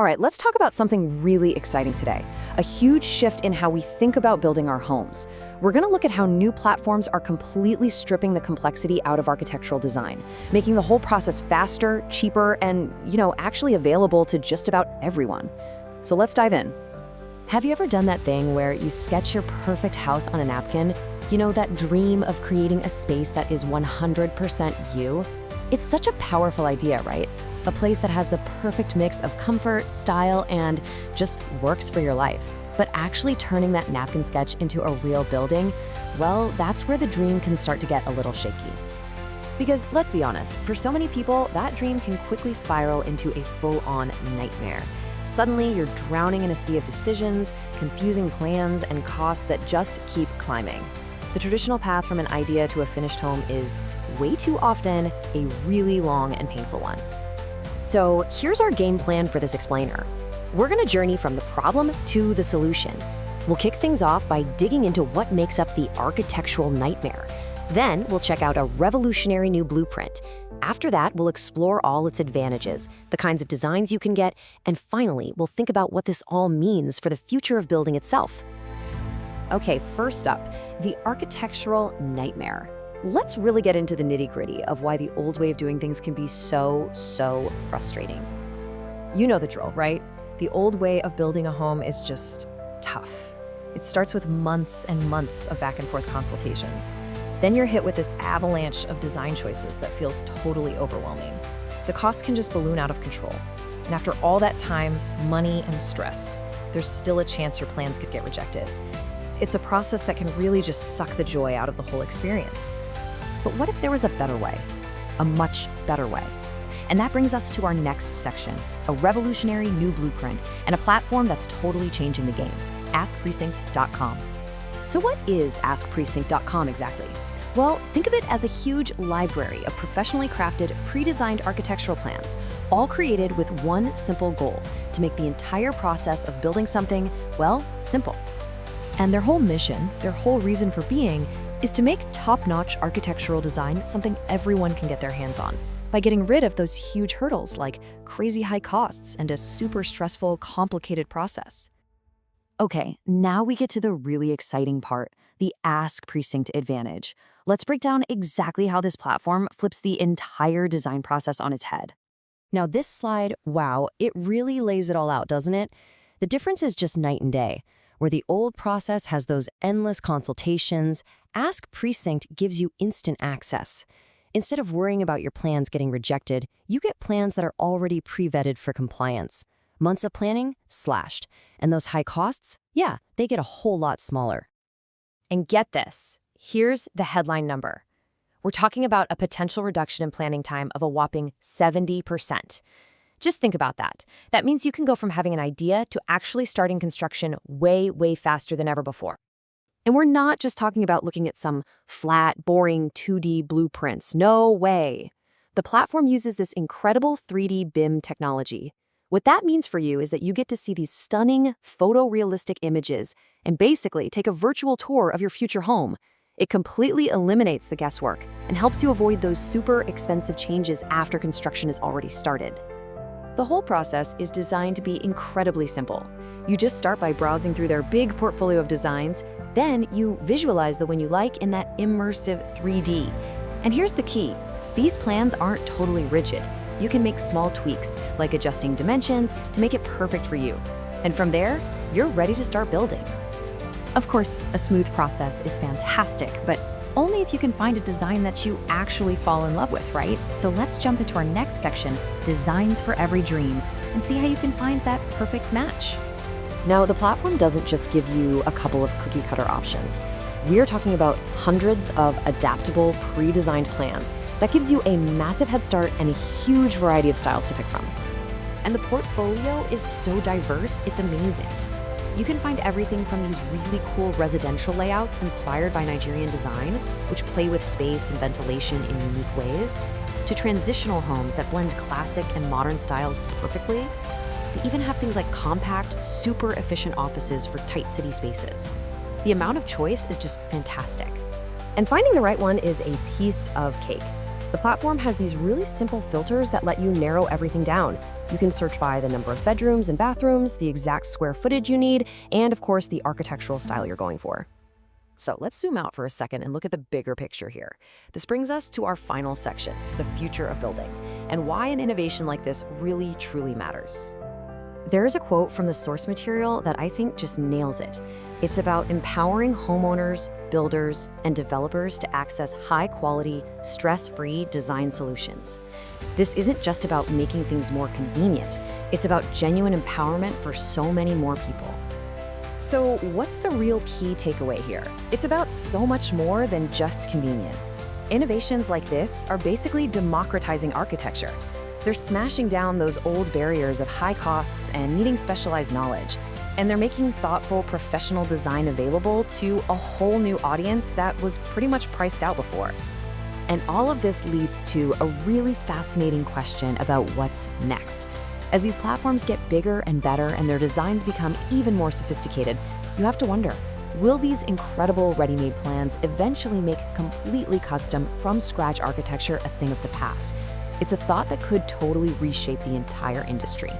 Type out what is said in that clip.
All right, let's talk about something really exciting today, a huge shift in how we think about building our homes. We're going to look at how new platforms are completely stripping the complexity out of architectural design, making the whole process faster, cheaper, and, actually available to just about everyone. So let's dive in. Have you ever done that thing where you sketch your perfect house on a napkin? That dream of creating a space that is 100% you? It's such a powerful idea, right? A place that has the perfect mix of comfort, style, and just works for your life. But actually turning that napkin sketch into a real building, well, that's where the dream can start to get a little shaky. Because let's be honest, for so many people, that dream can quickly spiral into a full-on nightmare. Suddenly, you're drowning in a sea of decisions, confusing plans, and costs that just keep climbing. The traditional path from an idea to a finished home is, way too often, a really long and painful one. So here's our game plan for this explainer. We're going to journey from the problem to the solution. We'll kick things off by digging into what makes up the architectural nightmare. Then we'll check out a revolutionary new blueprint. After that, we'll explore all its advantages, the kinds of designs you can get, and finally, we'll think about what this all means for the future of building itself. Okay, first up, the architectural nightmare. Let's really get into the nitty-gritty of why the old way of doing things can be so frustrating. You know the drill, right? The old way of building a home is just tough. It starts with months and months of back and forth consultations. Then you're hit with this avalanche of design choices that feels totally overwhelming. The costs can just balloon out of control. And after all that time, money, and stress, there's still a chance your plans could get rejected. It's a process that can really just suck the joy out of the whole experience. But what if there was a better way? A much better way? And that brings us to our next section, a revolutionary new blueprint and a platform that's totally changing the game, askprecinct.com. So what is askprecinct.com exactly? Well, think of it as a huge library of professionally crafted, pre-designed architectural plans, all created with one simple goal, to make the entire process of building something, well, simple. And their whole mission, their whole reason for being, is to make top-notch architectural design something everyone can get their hands on, by getting rid of those huge hurdles like crazy high costs and a super stressful, complicated process. Okay, now we get to the really exciting part, the Ask Precinct advantage. Let's break down exactly how this platform flips the entire design process on its head. Now this slide, wow, it really lays it all out, doesn't it? The difference is just night and day. Where the old process has those endless consultations, Ask Precinct gives you instant access. Instead of worrying about your plans getting rejected, you get plans that are already pre-vetted for compliance. Months of planning, slashed. And those high costs, yeah, they get a whole lot smaller. And get this, here's the headline number. We're talking about a potential reduction in planning time of a whopping 70%. Just think about that. That means you can go from having an idea to actually starting construction way faster than ever before. And we're not just talking about looking at some flat, boring 2D blueprints. No way. The platform uses this incredible 3D BIM technology. What that means for you is that you get to see these stunning, photorealistic images and basically take a virtual tour of your future home. It completely eliminates the guesswork and helps you avoid those super expensive changes after construction is already started. The whole process is designed to be incredibly simple. You just start by browsing through their big portfolio of designs, then you visualize the one you like in that immersive 3D. And here's the key. These plans aren't totally rigid. You can make small tweaks, like adjusting dimensions, to make it perfect for you. And from there, you're ready to start building. Of course, a smooth process is fantastic, but only if you can find a design that you actually fall in love with, right? So let's jump into our next section, Designs for Every Dream, and see how you can find that perfect match. Now, the platform doesn't just give you a couple of cookie-cutter options. We are talking about hundreds of adaptable, pre-designed plans that gives you a massive head start and a huge variety of styles to pick from. And the portfolio is so diverse, it's amazing. You can find everything from these really cool residential layouts inspired by Nigerian design, which play with space and ventilation in unique ways, to transitional homes that blend classic and modern styles perfectly. They even have things like compact, super efficient offices for tight city spaces. The amount of choice is just fantastic. And finding the right one is a piece of cake. The platform has these really simple filters that let you narrow everything down. You can search by the number of bedrooms and bathrooms, the exact square footage you need, and of course, the architectural style you're going for. So let's zoom out for a second and look at the bigger picture here. This brings us to our final section, the future of building, and why an innovation like this really, truly matters. There is a quote from the source material that I think just nails it. It's about empowering homeowners, builders, and developers to access high-quality, stress-free design solutions. This isn't just about making things more convenient. It's about genuine empowerment for so many more people. So what's the real key takeaway here? It's about so much more than just convenience. Innovations like this are basically democratizing architecture. They're smashing down those old barriers of high costs and needing specialized knowledge. And they're making thoughtful, professional design available to a whole new audience that was pretty much priced out before. And all of this leads to a really fascinating question about what's next. As these platforms get bigger and better and their designs become even more sophisticated, you have to wonder, will these incredible ready-made plans eventually make completely custom, from-scratch architecture a thing of the past? It's a thought that could totally reshape the entire industry.